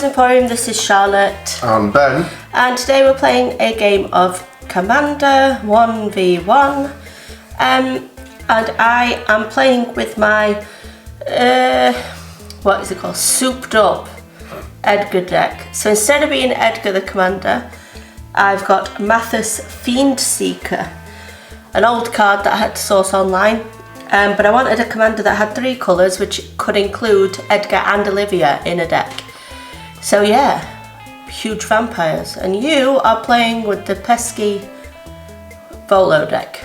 Emporium, this is Charlotte. And Ben. And today we're playing a game of Commander 1v1. And I am playing with my, what is it called? Souped up Edgar deck. So instead of being Edgar the Commander, I've got Mathis Fiend Seeker, an old card that I had to source online. But I wanted a commander that had 3 colours, which could include Edgar and Olivia in a deck. So yeah, huge vampires. And you are playing with the pesky Volo deck.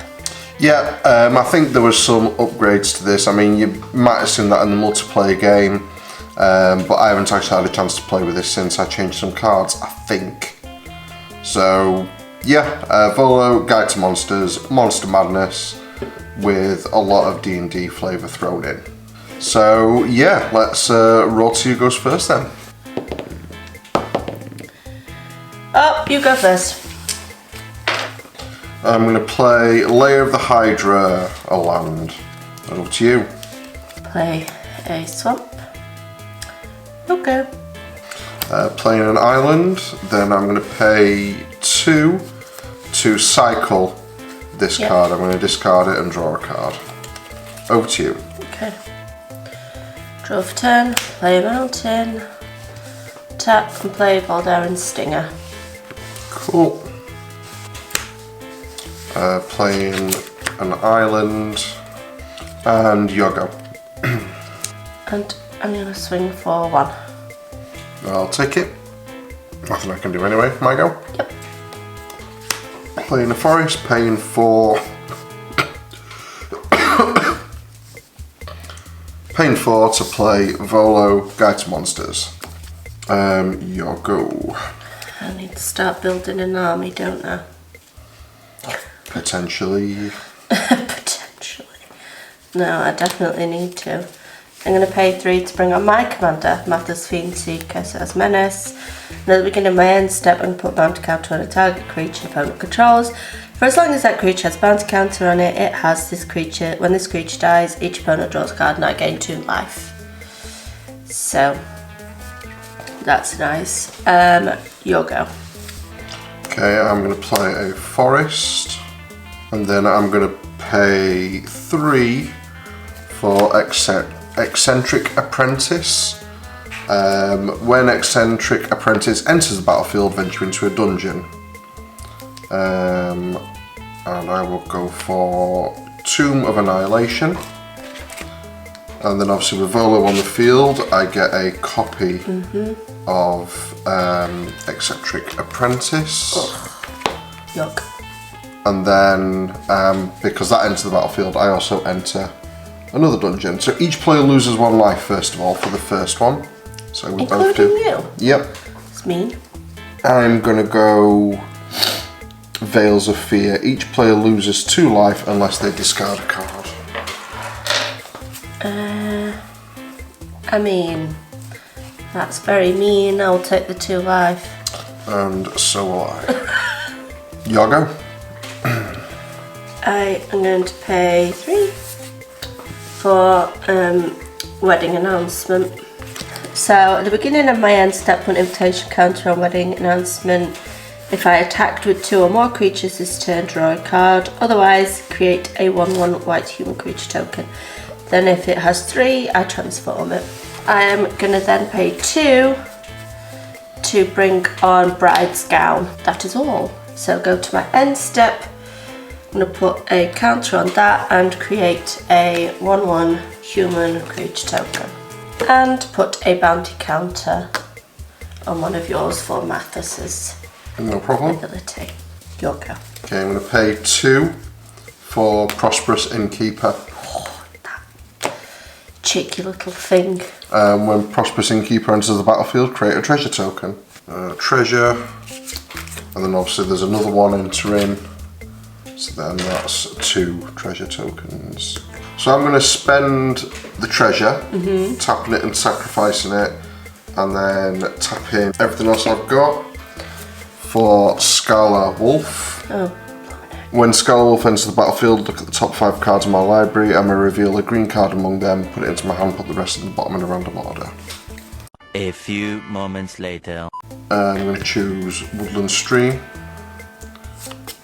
Yeah, I think there was some upgrades to this. I mean, you might have seen that in the multiplayer game, but I haven't actually had a chance to play with this since I changed some cards, I think. So yeah, Volo, Guide to Monsters, Monster Madness, with a lot of D&D flavour thrown in. So yeah, let's roll to who goes first then. Oh, you go first. I'm going to play Lair of the Hydra, a land. Over to you. Play a swamp. Okay. Playing an island, then I'm going to pay 2 to cycle this card. I'm going to discard it and draw a card. Over to you. Okay. Draw for turn, play a mountain, tap and play Voldaren Stinger. Cool. Playing an island and Yogo. And I'm going to swing for 1. I'll take it. Nothing I can do anyway. My go. Yep. Playing a forest, paying for paying 4 to play Volo, Guide to Monsters. Your go. I need to start building an army, don't I? Potentially. Potentially. No, I definitely need to. I'm going to pay 3 to bring on my commander, Mathis Fiend Seeker, so that's Menace. And at the beginning of my end step, I'm going to put bounty counter on a target creature opponent controls. For as long as that creature has bounty counter on it, it has this creature. When this creature dies, each opponent draws a card and I gain 2 life. So, that's nice. Your go. Okay, I'm going to play a forest, and then I'm going to pay 3 for Eccentric Apprentice. When Eccentric Apprentice enters the battlefield, venture into a dungeon. And I will go for Tomb of Annihilation. And then obviously with Volo on the field, I get a copy of Eccentric Apprentice. Ugh. Yuck. And then, because that enters the battlefield, I also enter another dungeon. So each player loses 1 life first of all for the first one. So we both do. Including you? Yep. It's mean. I'm gonna go Veils of Fear. Each player loses 2 life unless they discard a card. I mean, that's very mean. I'll take the 2 life. And so will I. Yogo. I am going to pay 3 for wedding announcement. So at the beginning of my end step, put an invitation counter on wedding announcement. If I attacked with 2 or more creatures this turn, draw a card. Otherwise, create a 1/1 white human creature token. Then if it has 3, I transform it. I am going to then pay 2 to bring on Bride's Gown. That is all. So go to my end step. I'm going to put a counter on that and create a 1/1 human creature token. And put a bounty counter on one of yours for Mathis's No problem. ability. Your go. Okay, I'm going to pay 2 for Prosperous Innkeeper. Oh, that cheeky little thing. When Prosperous Innkeeper enters the battlefield, create a treasure token. Treasure, and then obviously there's another one entering, so then that's 2 treasure tokens. So I'm going to spend the treasure, tapping it and sacrificing it, and then tapping everything else I've got for Scarlet Wolf. Oh. When Scarlet Wolf enters the battlefield, look at the top 5 cards in my library. I may reveal a green card among them, put it into my hand, put the rest at the bottom in a random order. A few moments later. I'm going to choose Woodland Stream.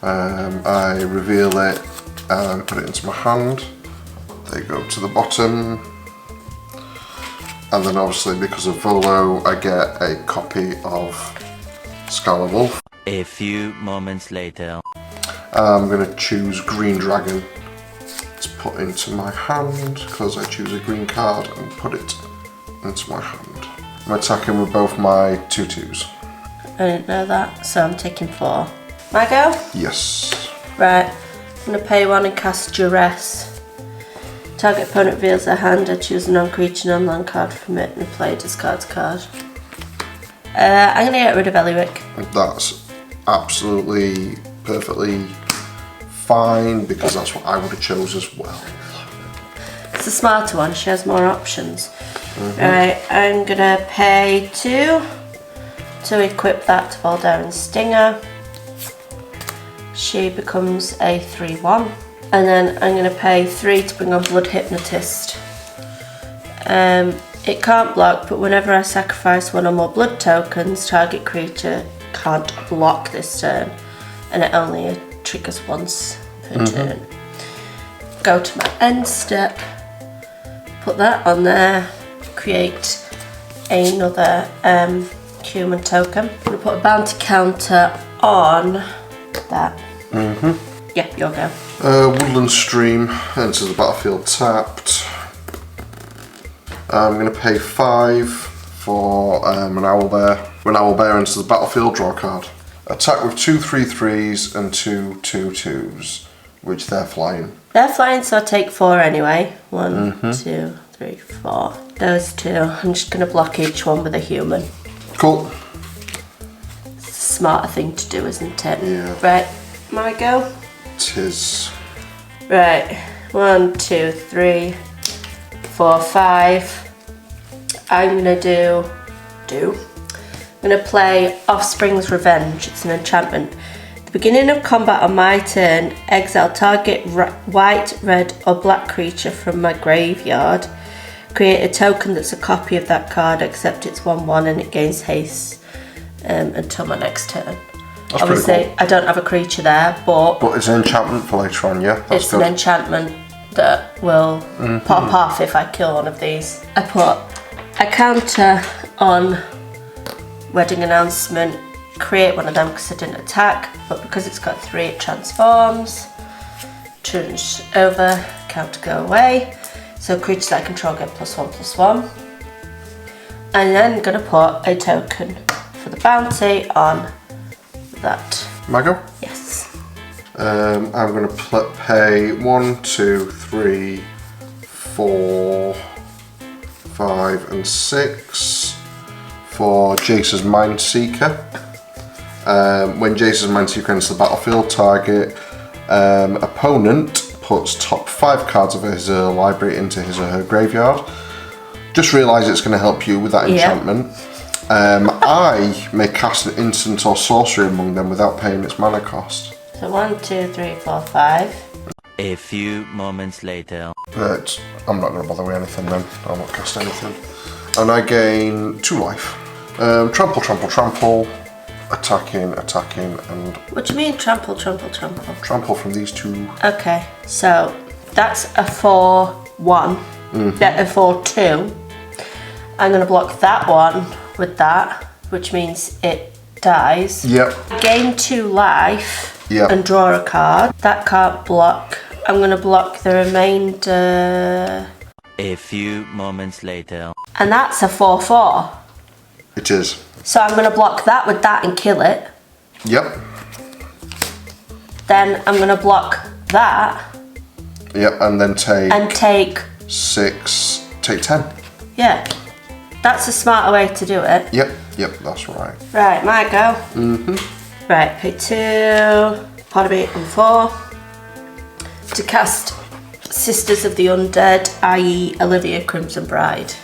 I reveal it and put it into my hand. They go to the bottom. And then obviously because of Volo, I get a copy of Scarlet Wolf. A few moments later. I'm going to choose Green Dragon to put into my hand because I choose a green card and put it into my hand. I'm attacking with both my 2/2s. I didn't know that, so I'm taking 4. My go? Yes. Right, I'm going to pay 1 and cast Duress. Target opponent reveals their hand, I choose a non-creature, non-land card from it and play discards card. I'm going to get rid of Eliwick. That's absolutely, perfectly fine because that's what I would have chose as well. It's a smarter one, she has more options. Right, I'm going to pay 2 to equip that to Voldaren Stinger. She becomes a 3/1. And then I'm going to pay 3 to bring on Blood Hypnotist. It can't block, but whenever I sacrifice 1 or more blood tokens, target creature can't block this turn. And it only triggers once per turn. Go to my end step, put that on there, create another human token. I'm going to put a bounty counter on that. Yeah, your go. Woodland Stream enters the battlefield tapped. I'm going to pay 5 for an Owlbear. When Owlbear enters the battlefield, draw a card. Attack with 2 3/3s and 2 2/2s, which they're flying. They're flying, so I take 4 anyway. 1, 2, 3, 4. Those 2. I'm just going to block each one with a human. Cool. It's a smarter thing to do, isn't it? Yeah. Right, my go. Tis. Right, 1, 2, 3, 4, 5. I'm gonna I'm gonna play Offspring's Revenge. It's an enchantment. At the beginning of combat on my turn, exile target white, red, or black creature from my graveyard. Create a token that's a copy of that card, except it's 1/1 and it gains haste until my next turn. That's Obviously, pretty cool. I don't have a creature there, but But it's an enchantment for later on, yeah? That's it's good. an enchantment that will pop off if I kill one of these. I put a counter on Wedding Announcement, create one of them because I didn't attack, but because it's got 3 it transforms. Turns over, counter go away. So creatures I control get +1/+1. And then I'm going to put a token for the bounty on that. Mago? Yes. I'm going to pay 1, 2, 3, 4, 5, and 6 for Jace's Mindseeker. When Jace's Mindseeker enters the battlefield, target opponent puts top 5 cards of his library into his or her graveyard. Just realise it's going to help you with that enchantment. I may cast an instant or sorcery among them without paying its mana cost. So 1, 2, 3, 4, 5. A few moments later. But I'm not going to bother with anything then. I'll not cast anything. And I gain 2 life. Trample, trample, trample. Attacking, and What do you mean trample, trample, trample? trample from these 2. Okay, so that's a 4/1. A 4/2. I'm going to block that one with that, which means it dies. Yep. Gain 2 life Yep. and draw a card. That can't block. I'm going to block the remainder. A few moments later. And that's a 4/4. It is. So I'm going to block that with that and kill it. Yep. Then I'm going to block that Yep, and then take and take 6, take 10. Yeah, that's a smarter way to do it. Yep, that's right. Right, my go. Right, pay 2, pardon me, and 4 to cast Sisters of the Undead, i.e. Olivia Crimson Bride.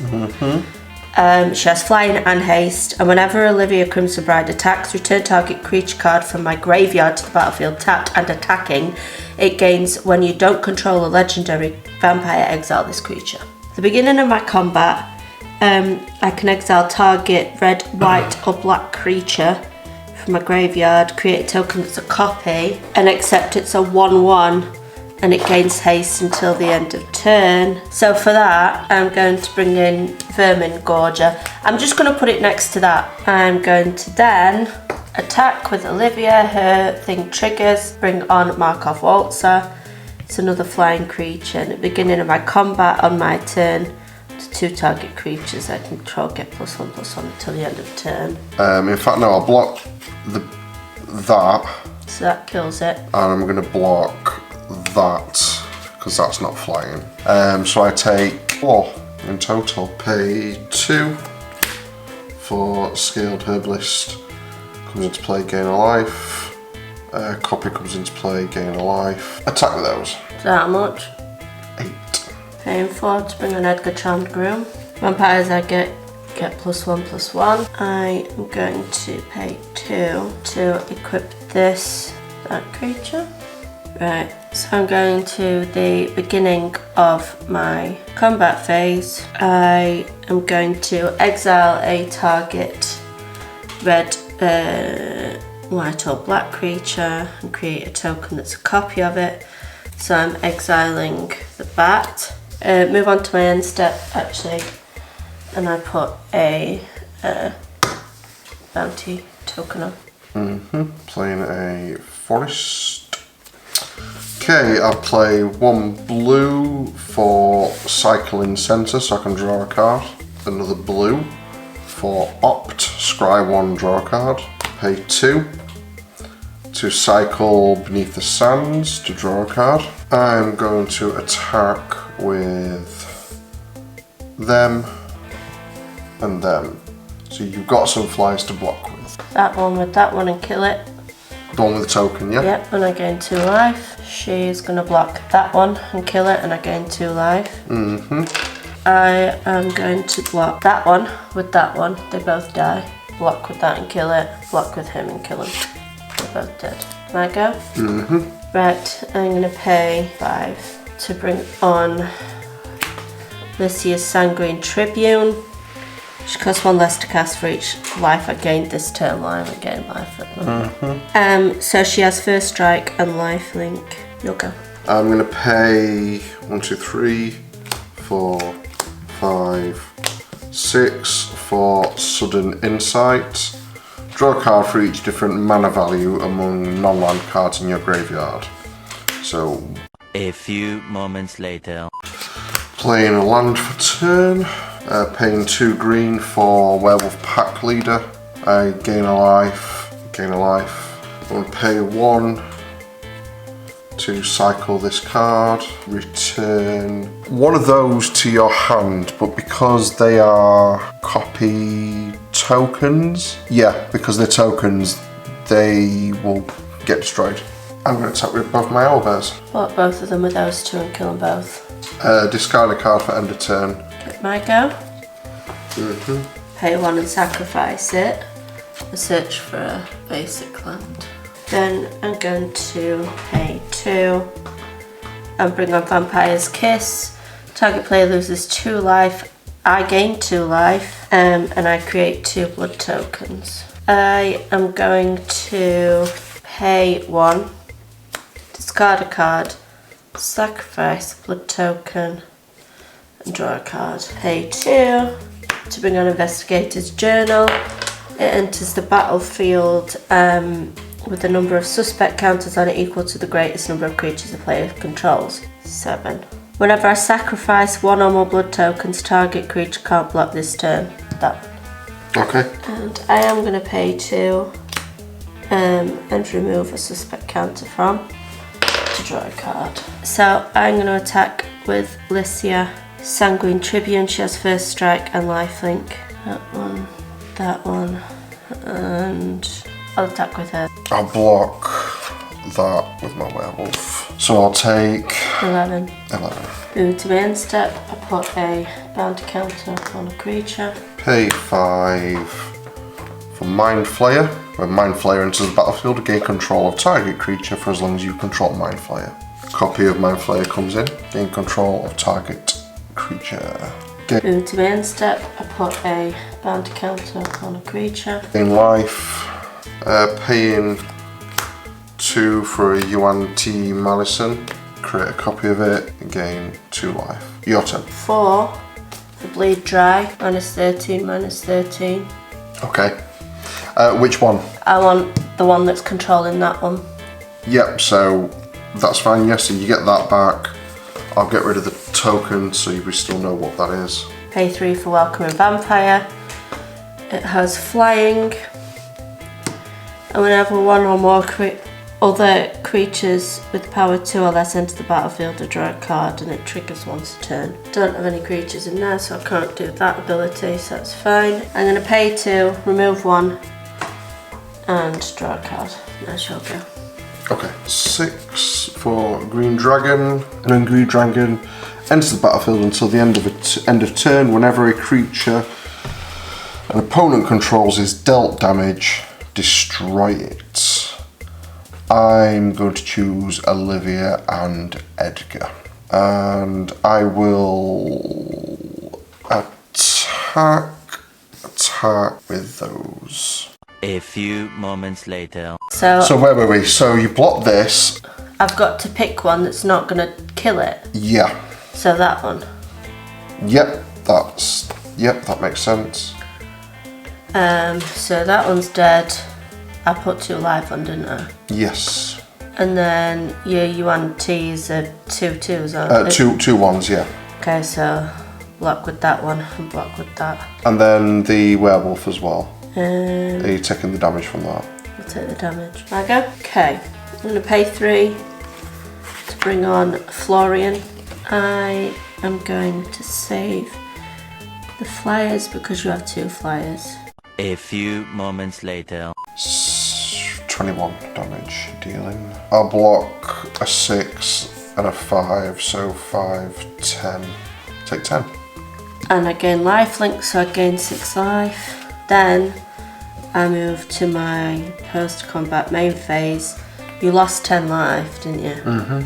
She has flying and haste, and whenever Olivia Crimson Bride attacks, return target creature card from my graveyard to the battlefield tapped and attacking. It gains when you don't control a legendary vampire, exile this creature. At the beginning of my combat, I can exile target red, white or black creature from my graveyard, create a token that's a copy, and accept it's a 1/1 and it gains haste until the end of turn. So for that, I'm going to bring in Vermin Gorger. I'm just going to put it next to that. I'm going to then attack with Olivia. Her thing triggers, bring on Markov Waltzer. It's another flying creature, and at the beginning of my combat on my turn, to 2 target creatures I control get +1/+1 until the end of turn. In fact, no, I'll block that. So that kills it. And I'm going to block that, because that's not flying. So I take 4 in total. Pay 2 for Scaled Herbalist. Comes into play, gain a life. Copy comes into play, gain a life. Attack with those. So how much? 8. Paying 4 to bring on Edgar Charmed Groom. Vampires I get +1/+1. I am going to pay 2 to equip that creature. Right, so I'm going to the beginning of my combat phase. I am going to exile a target red, white or black creature and create a token that's a copy of it. So I'm exiling the bat. Move on to my end step actually, and I put a bounty token on. Playing a forest. Okay, I'll play 1 blue for Cycling Center so I can draw a card. Another blue for Opt, scry 1, draw a card. Pay 2 to cycle Beneath the Sands to draw a card. I'm going to attack with them and them. So you've got some flies to block with. That one with that one and kill it. The one with the token, yeah? Yep, and I gain 2 life. She's going to block that one and kill it, and I gain 2 life. I am going to block that one with that one. They both die. Block with that and kill it. Block with him and kill him. They're both dead. Can I go? Right, I'm going to pay 5 to bring on Lycia's Sanguine Tribune. She costs 1 less to cast for each life I gained this turn. I gain life at the moment. So she has First Strike and Lifelink. You'll go. I'm going to pay 1, 2, 3, 4, 5, 6 for Sudden Insight. Draw a card for each different mana value among non-land cards in your graveyard. So, A few moments later. playing a land for turn. Paying 2 green for Werewolf Pack Leader. I gain a life. I'm going to pay 1 to cycle this card. Return 1 of those to your hand, but because they are copy tokens, because they're tokens, they will get destroyed. I'm going to attack with both my owlbears. What, both of them with those 2 and kill them both? Discard a card for end of turn. My go? Pay 1 and sacrifice it. And search for a basic land. Then I'm going to pay 2 and bring on Vampire's Kiss. Target player loses 2 life. I gain 2 life, and I create 2 blood tokens. I am going to pay 1, discard a card, sacrifice a blood token, and draw a card. Pay 2 to bring on Investigator's Journal. It enters the battlefield with the number of suspect counters on it equal to the greatest number of creatures the player controls, 7. Whenever I sacrifice 1 or more blood tokens, target creature can't block this turn. That one. Okay. And I am going to pay 2 and remove a suspect counter from to draw a card. So I'm going to attack with Lycia. Sanguine Tribune, she has First Strike and Lifelink. That one, and I'll attack with her. I'll block that with my werewolf. So I'll take 11. 11. Move to my end step, I put a bounty counter on a creature. Pay 5 for Mind Flayer. When Mind Flayer enters the battlefield, gain control of target creature for as long as you control Mind Flayer. Copy of Mind Flayer comes in, gain control of target creature. Moving to my end step, I put a bounty counter on a creature. In life, paying 2 for a Yuan T Malison, create a copy of it, and gain 2 life. Your turn. 4 for bleed dry, -13, -13. Okay. Which one? I want the one that's controlling that one. Yep, so that's fine, yes, so you get that back. I'll get rid of the token so we still know what that is. Pay 3 for Volo and Vampire. It has flying. And whenever one or more other creatures with power 2 or less enter the battlefield, I draw a card and it triggers once a turn. Don't have any creatures in there, so I can't do that ability, so that's fine. I'm going to pay 2, remove 1, and draw a card. There shall go. Okay, 6 for Green Dragon. And then Green Dragon enters the battlefield until the end of turn. Whenever a creature an opponent controls is dealt damage, destroy it. I'm going to choose Olivia and Edgar. And I will attack with those. A few moments later. So where were we? So you block this. I've got to pick one that's not going to kill it. Yeah. So that one. Yep, that makes sense. So that one's dead. I put 2 life on, didn't I? Yes. And then your Yuan T's are 2/2s, aren't they? 2 1s, yeah. Okay, so block with that one and block with that. And then the werewolf as well. Are you taking the damage from that? I'll take the damage. There I go. Okay, I'm going to pay 3 to bring on Florian. I am going to save the flyers because you have 2 flyers. A few moments later. 21 damage dealing. I'll block a 6 and a 5, so 5, 10. Take 10. And I gain lifelink, so I gain 6 life. Then I move to my post-combat main phase. You lost 10 life, didn't you? Mm-hmm.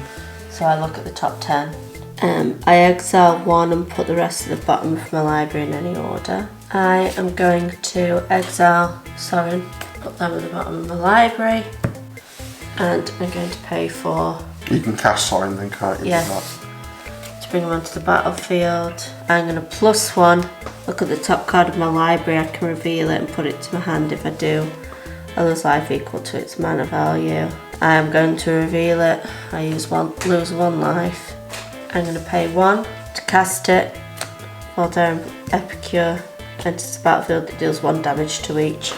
So I look at the top 10. I exile 1 and put the rest at the bottom of my library in any order. I am going to exile Sorin, put them at the bottom of my library, and I'm going to pay 4. You can cast Sorin then, can't you? Yeah. To bring them onto the battlefield. I'm going to +1. Look at the top card of my library. I can reveal it and put it to my hand. If I do, I lose life equal to its mana value. I am going to reveal it. I lose 1 life. I'm going to pay 1 to cast it. Volo Epicure enters the battlefield. It deals 1 damage to each.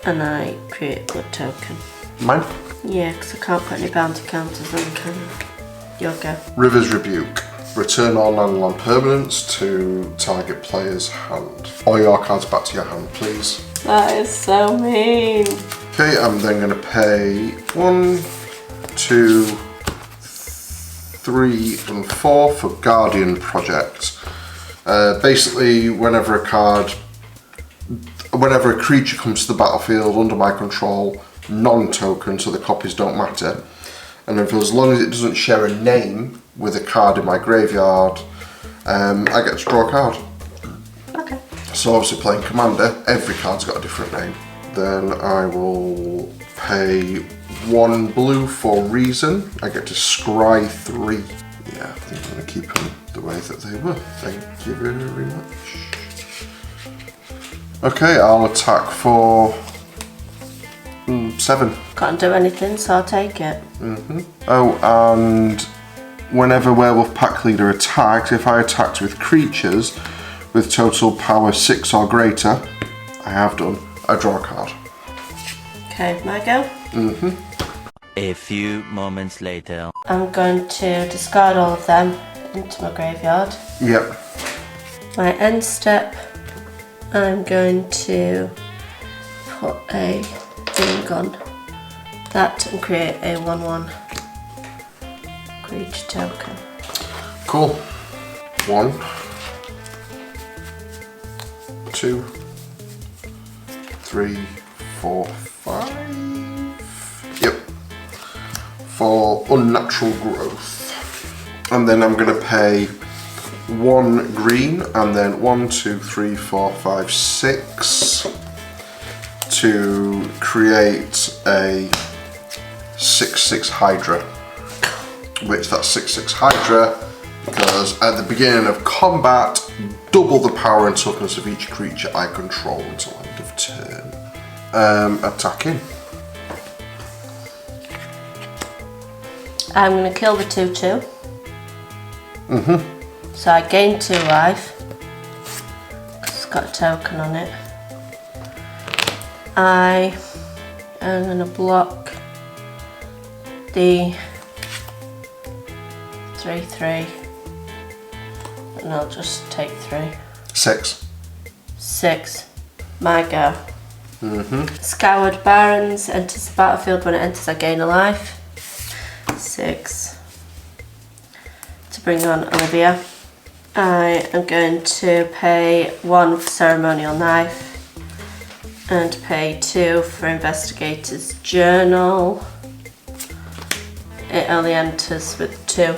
And I create a blood token. Mine? Yeah, because I can't put any bounty counters on, can I? Your go. River's Rebuke. Return all non-land permanents to target player's hand. All your cards back to your hand, please. That is so mean. Okay, I'm then going to pay 1, 2, 3 and 4 for Guardian Project. Basically, whenever a creature comes to the battlefield under my control, non-token, so the copies don't matter, and if as long as it doesn't share a name with a card in my graveyard, I get to draw a card. Okay. So obviously playing Commander, every card's got a different name. Then I will pay 1 blue for Reason. I get to scry 3. Yeah, I think I'm going to keep them the way that they were. Thank you very much. Okay, I'll attack for 7. Can't do anything, so I'll take it. Oh, and whenever Werewolf Pack Leader attacks, if I attacked with creatures with total power 6 or greater, I have done, I draw a card. Okay, my go? A few moments later. I'm going to discard all of them into my graveyard. Yep. My end step, I'm going to put a thing on that and create a 1/1 creature token. Cool. 1, 2, 3, 4, 5. Yep. For unnatural growth. And then I'm going to pay 1 green, and then 1, 2, 3, 4, 5, 6 to create a 6/6 Hydra. Which that's 6/6 Hydra, because at the beginning of combat, double the power and toughness of each creature I control until end of turn. Attacking. I'm going to kill the 2/2. So I gain 2 life, because it's got a token on it. I am going to block the 3/3, and I'll just take 3. 6. 6. My go. Scoured Barons enters the battlefield. When it enters, I gain a life. 6. To bring on Olivia, I am going to pay 1 for Ceremonial Knife and pay 2 for Investigator's Journal. It only enters with 2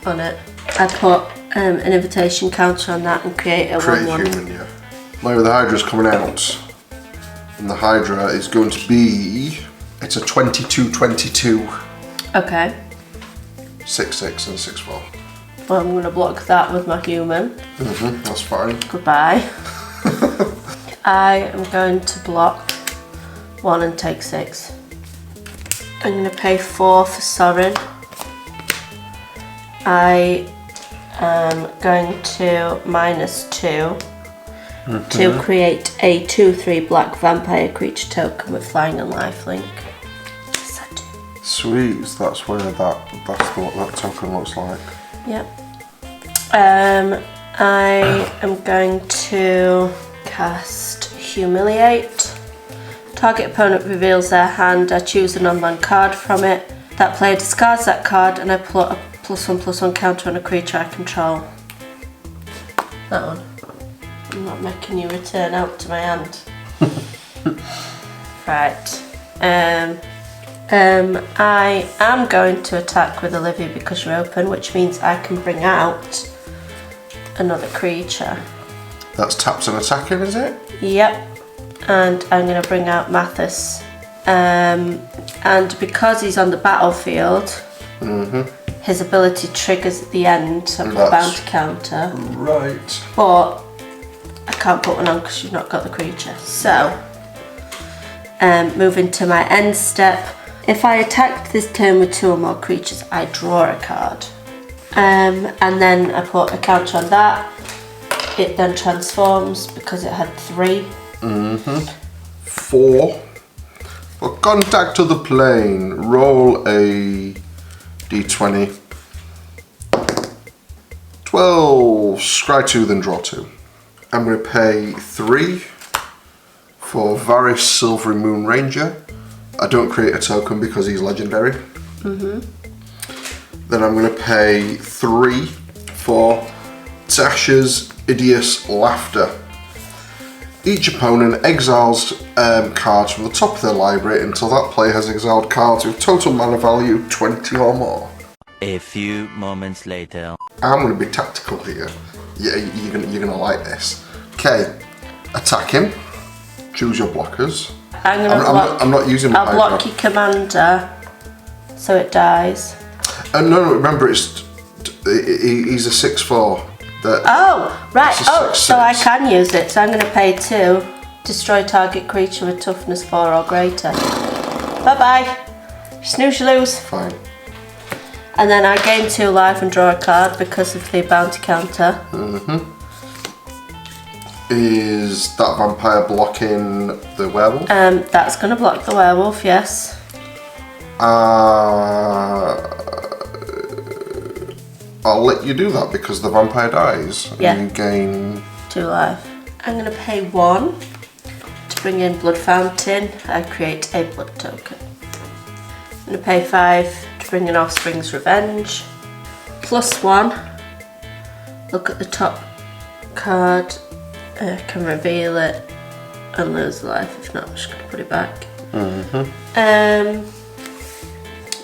on it. I put an invitation counter on that and create a 1/1. Human, yeah. Now the Hydra's coming out, and the Hydra is going to be, it's a 22/22. Okay. 6/6 and 6/4. Well, I'm going to block that with my human. That's fine. Goodbye. I am going to block 1 and take 6. I'm going to pay 4 for Sorin. I am going to -2 to create a 2/3 black vampire creature token with flying and lifelink. Yes, I do. Sweet, so that's where that's what that token looks like. Yep. I am going to cast Humiliate. Target opponent reveals their hand. I choose a non-land card from it. That player discards that card, and I put a +1/+1 counter on a creature I control. That one. I'm not making you return out to my hand. Right. I am going to attack with Olivia because you're open, which means I can bring out another creature. That's tapped and attacking, is it? Yep. And I'm going to bring out Mathis. And because he's on the battlefield, his ability triggers at the end, so I put a bounty counter. Right. But I can't put one on because you've not got the creature. So, moving to my end step. If I attacked this turn with 2 or more creatures, I draw a card. And then I put a counter on that. It then transforms because it had 3. 4. For contact to the plane, roll a d20. 12. Scry 2, then draw 2. I'm going to pay 3 for Varys Silvery Moon Ranger. I don't create a token because he's legendary. Then I'm going to pay 3 for Tasha's Hideous Laughter. Each opponent exiles cards from the top of their library until that player has exiled cards with total mana value 20 or more. A few moments later. I'm going to be tactical here. Yeah, you're gonna like this. Okay, attack him. Choose your blockers. I'm not using my I'll block your commander, so it dies. No, remember he's a 6/4. Oh, right. Oh, 6/6. so I can use it. So I'm going to pay 2. Destroy target creature with toughness 4 or greater. Bye bye. Snooze, you lose. Fine. And then I gain 2 life and draw a card because of the bounty counter. Is that vampire blocking the werewolf? That's going to block the werewolf, yes. I'll let you do that because the vampire dies. Yeah. And you gain 2 life. I'm going to pay 1 to bring in Blood Fountain. I create a blood token. I'm going to pay 5 to bring in Offspring's Revenge. +1. Look at the top card. I can reveal it and lose life. If not, I'm just going to put it back.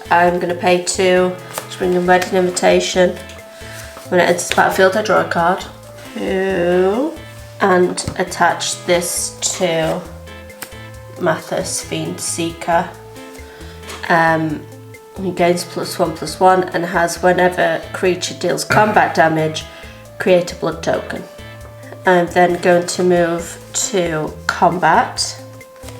I'm going to pay 2 to bring in Wedding Invitation. When it enters the battlefield, I draw a card. 2. And attach this to Mathis Fiend Seeker. He gains +1/+1 and has whenever creature deals combat damage, create a blood token. I'm then going to move to combat.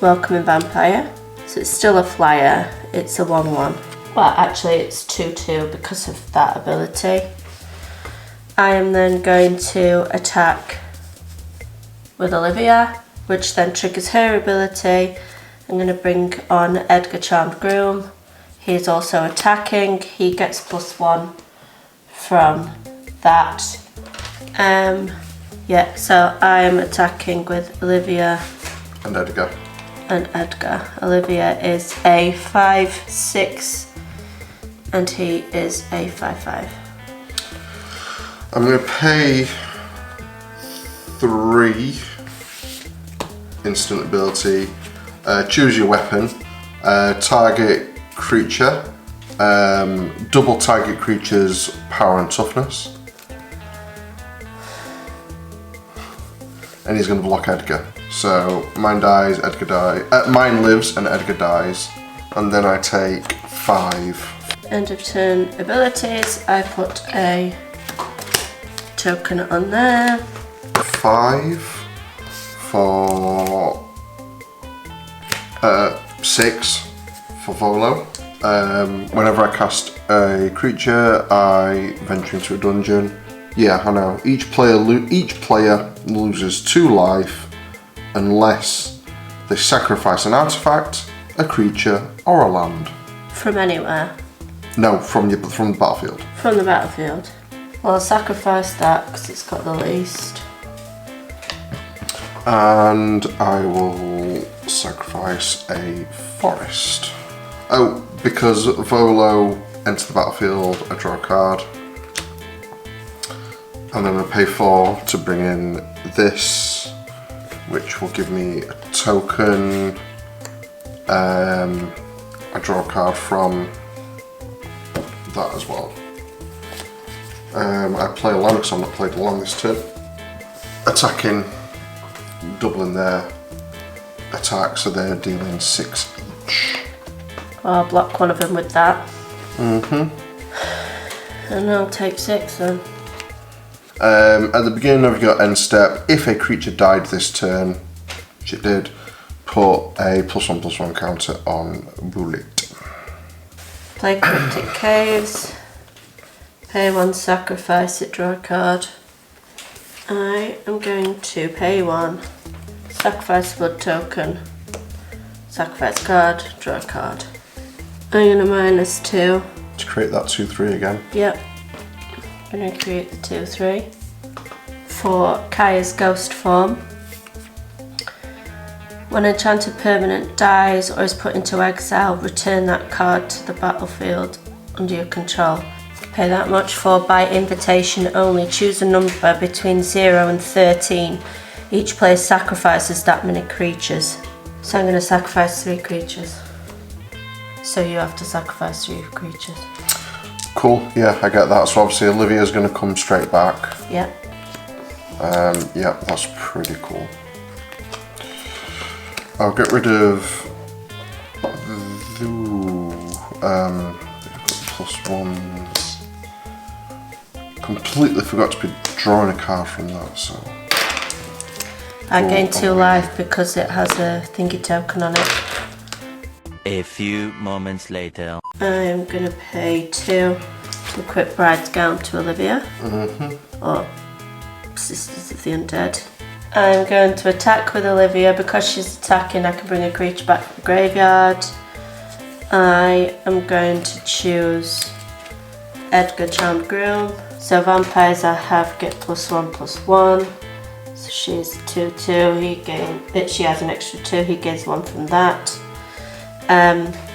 Welcome and Vampire. So it's still a flyer. It's a 1/1. Well, actually it's 2/2 because of that ability. I am then going to attack with Olivia, which then triggers her ability. I'm going to bring on Edgar Charmed Groom. He's also attacking. He gets +1 from that. Yeah, so I'm attacking with Olivia And Edgar. Olivia is a 5/6 and he is a 5/5. I'm going to pay 3 instant ability. Choose your weapon. Target creature. Double target creature's power and toughness. And he's going to block Edgar. So mine dies, Edgar dies. Mine lives and Edgar dies. And then I take 5. End of turn abilities. I put a token on there. 5 for 6 for Volo. Whenever I cast a creature, I venture into a dungeon. Yeah, I know. Each player loses 2 life unless they sacrifice an artifact, a creature, or a land. From anywhere? No, from the battlefield. From the battlefield. Well, I'll sacrifice that because it's got the least. And I will sacrifice a forest. Oh, because Volo enters the battlefield, I draw a card. And then I pay 4 to bring in this, which will give me a token. I draw a card from that as well. I play a land because I've not played a land this turn. Attacking, doubling their attack, so they're dealing 6 each. I'll block one of them with that. And I'll take 6 then. At the beginning of your end step, if a creature died this turn, which it did, put a +1/+1 counter on Bullet. Play Cryptic Caves. Pay 1, sacrifice it, draw a card. I am going to pay 1, sacrifice a blood token, sacrifice card, draw a card. I'm going to -2. To create that 2/3 again. Yep. I'm going to create the 2/3 for Kaya's Ghost Form. When an enchanted permanent dies or is put into exile, return that card to the battlefield under your control. Pay that much for by invitation only. Choose a number between 0 and 13. Each player sacrifices that many creatures. So I'm going to sacrifice 3 creatures. So you have to sacrifice 3 creatures. Cool, yeah, I get that. So obviously Olivia's going to come straight back. Yeah. Yeah, that's pretty cool. I'll get rid of the +1s. Completely forgot to be drawing a card from that, so. I gain 2 life because it has a thingy token on it. A few moments later. I'm going to pay 2 to equip Bride's Gown to Olivia. Or Sisters of the Undead. I'm going to attack with Olivia. Because she's attacking, I can bring a creature back from the graveyard. I am going to choose Edgar Charmed Groom. So vampires I have get +1/+1. So she's 2/2. She has an extra 2. He gains 1 from that.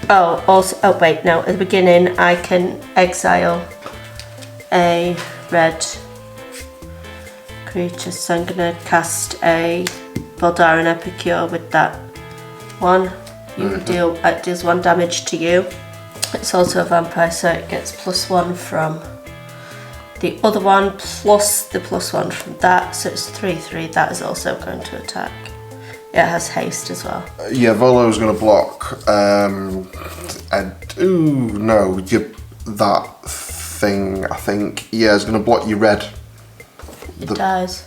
Oh wait, no, at the beginning I can exile a red creature, so I'm going to cast a Voldaren Epicure with that 1. It deals 1 damage to you. It's also a vampire, so it gets +1 from the other one plus the +1 from that, so it's 3/3. That is also going to attack. It has haste as well. Yeah, Volo's going to block. That thing, I think, yeah, is going to block your red. It dies.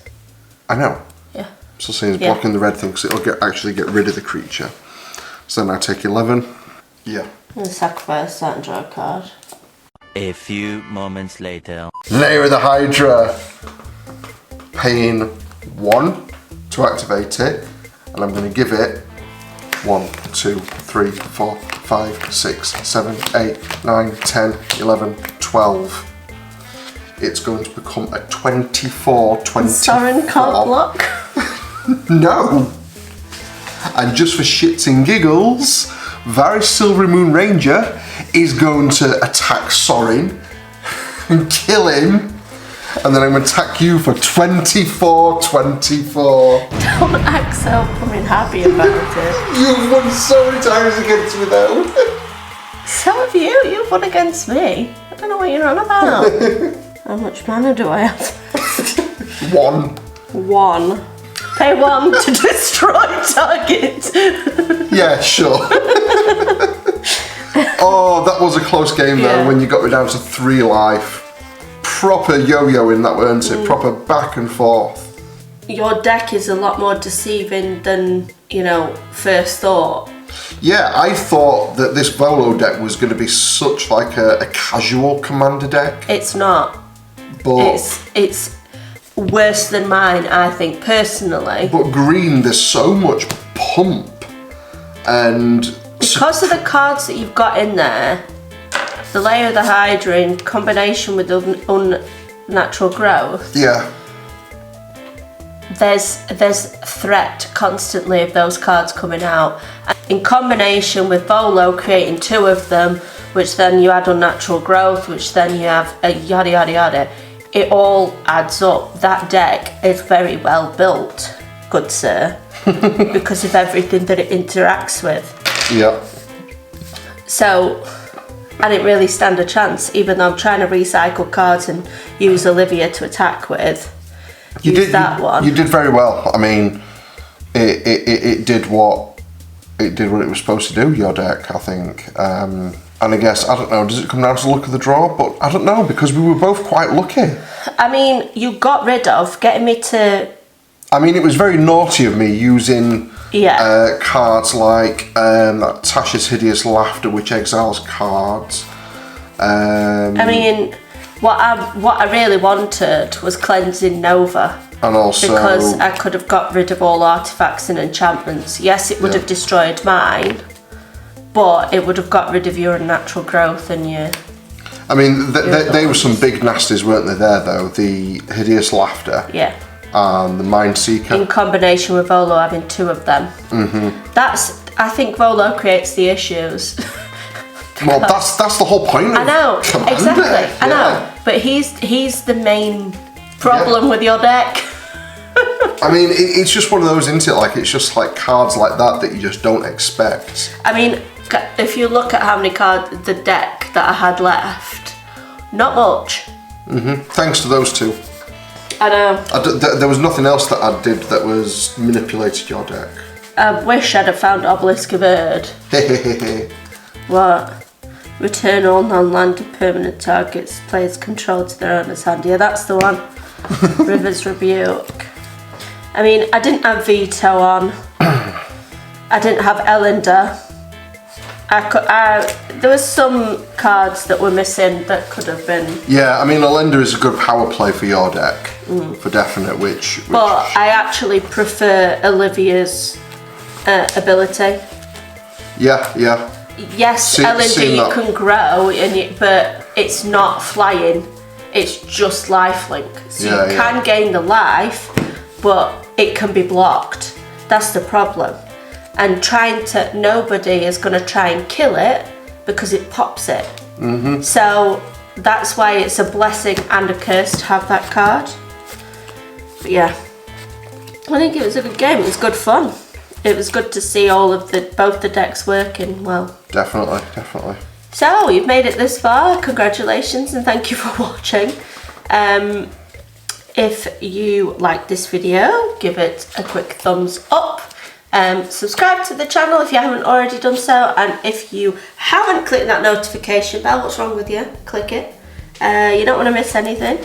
I know. Yeah. So saying it's blocking the red thing, because it'll actually get rid of the creature. So then I take 11. Yeah. And sacrifice that and draw a card. A few moments later. Layer of the Hydra. Paying 1 to activate it, and I'm going to give it 1, 2, 3, 4, 5, 6, 7, 8, 9, 10, 11, 12. It's going to become a 24. Sorin can't block. No. And just for shits and giggles, Varys Silvery Moon Ranger is going to attack Sorin and kill him. And then I'm going to attack you for 24. Don't act so fucking happy about it. You've won so many times against me though. So have you. You've won against me. I don't know what you're on about. How much mana do I have? 1. 1. Pay 1 to destroy target. Yeah, sure. Oh, that was a close game though, when you got me down to 3 life. Proper yo-yoing that, weren't it? Proper back and forth. Your deck is a lot more deceiving than, first thought. Yeah, I thought that this Volo deck was going to be such like a casual commander deck. It's not. But it's worse than mine, I think, personally. But green, there's so much pump. And because of the cards that you've got in there, the Layer of the Hydra in combination with unnatural growth. Yeah. There's threat constantly of those cards coming out. In combination with Volo creating 2 of them, which then you add unnatural growth, which then you have a yada yada yada. It all adds up. That deck is very well built, good sir, because of everything that it interacts with. Yeah. So I didn't really stand a chance, even though I'm trying to recycle cards and use Olivia to attack with. You did very well. I mean, it did what it was supposed to do. Your deck, I think. And I guess, I don't know, does it come down to the luck of the draw? But I don't know, because we were both quite lucky. I mean, you got rid of getting me to... I mean, it was very naughty of me using cards like Tasha's Hideous Laughter, which exiles cards. I mean, what I really wanted was Cleansing Nova. And also... because I could have got rid of all artifacts and enchantments. Yes, it would have destroyed mine, but it would have got rid of your unnatural growth and your... I mean, they were some big nasties, weren't they, there, though? The Hideous Laughter. Yeah. And the Mind Seeker. In combination with Volo having 2 of them. Mm-hmm. I think Volo creates the issues. Well, that's the whole point of I know, Commander. exactly, I know. But he's the main problem with your deck. I mean, it's just one of those, isn't it? Like, it's just like cards like that you just don't expect. I mean, if you look at how many cards, the deck that I had left, not much. Thanks to those 2. I know. There was nothing else that I did that was manipulated your deck. I wish I'd have found Obelisk of Erd. What? Return all non-landed permanent targets players control to their owner's hand. Yeah, that's the one. River's Rebuke. I mean, I didn't have Veto on. I didn't have Elender. There was some cards that were missing that could have been... Yeah, I mean, Elender is a good power play for your deck, for definite, which... But I actually prefer Olivia's ability. Yeah. Yes, Elender, you can grow, but it's not flying. It's just lifelink. So you can gain the life, but it can be blocked. That's the problem. And nobody is going to try and kill it because it pops it. So that's why it's a blessing and a curse to have that card. But yeah, I think it was a good game. It was good fun. It was good to see both the decks working well. Definitely. Definitely. So you've made it this far. Congratulations and thank you for watching. If you like this video, give it a quick thumbs up. Subscribe to the channel if you haven't already done so, and if you haven't clicked that notification bell, what's wrong with you? Click it. You don't want to miss anything.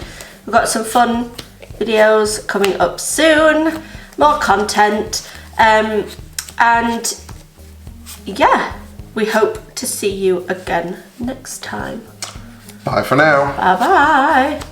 We've got some fun videos coming up soon, more content, and yeah, we hope to see you again next time. Bye for now. Bye bye.